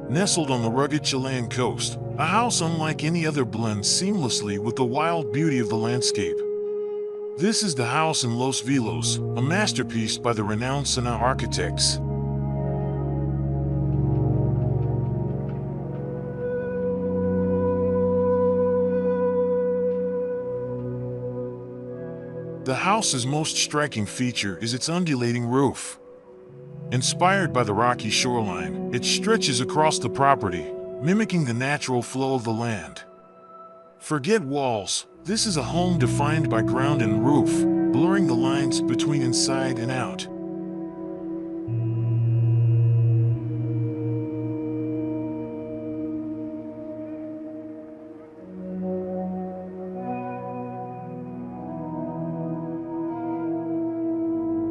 Nestled on the rugged Chilean coast, a house unlike any other blends seamlessly with the wild beauty of the landscape. This is the house in Los Vilos, a masterpiece by the renowned SANAA architects. The house's most striking feature is its undulating roof. Inspired by the rocky shoreline, it stretches across the property, mimicking the natural flow of the land. Forget walls, this is a home defined by ground and roof, blurring the lines between inside and out.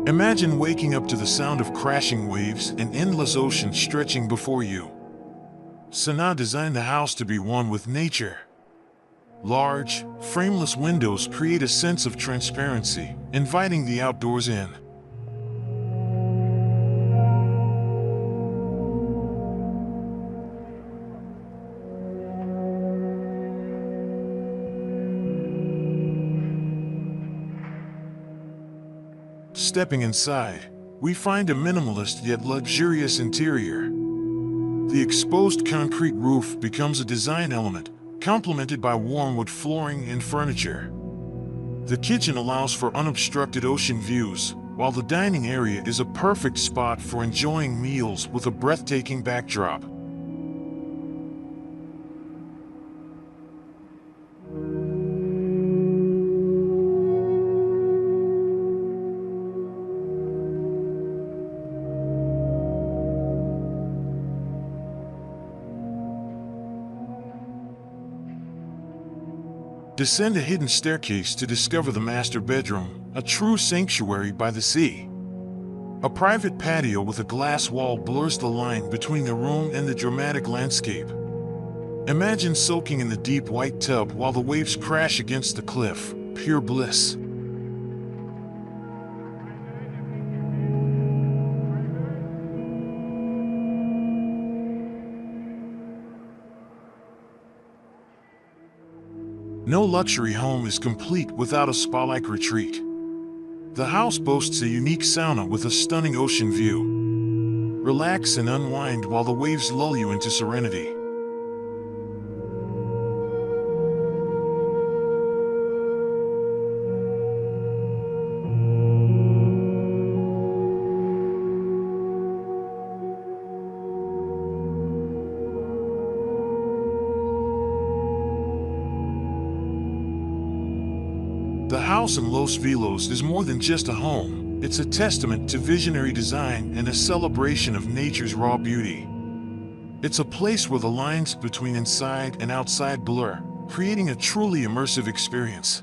Imagine waking up to the sound of crashing waves and endless ocean stretching before you. SANAA designed the house to be one with nature. Large, frameless windows create a sense of transparency, inviting the outdoors in. Stepping inside, we find a minimalist yet luxurious interior. The exposed concrete roof becomes a design element, complemented by warm wood flooring and furniture. The kitchen allows for unobstructed ocean views, while the dining area is a perfect spot for enjoying meals with a breathtaking backdrop. Descend a hidden staircase to discover the master bedroom, a true sanctuary by the sea. A private patio with a glass wall blurs the line between the room and the dramatic landscape. Imagine soaking in the deep white tub while the waves crash against the cliff, pure bliss. No luxury home is complete without a spa-like retreat. The house boasts a unique sauna with a stunning ocean view. Relax and unwind while the waves lull you into serenity. The house in Los Vilos is more than just a home, it's a testament to visionary design and a celebration of nature's raw beauty. It's a place where the lines between inside and outside blur, creating a truly immersive experience.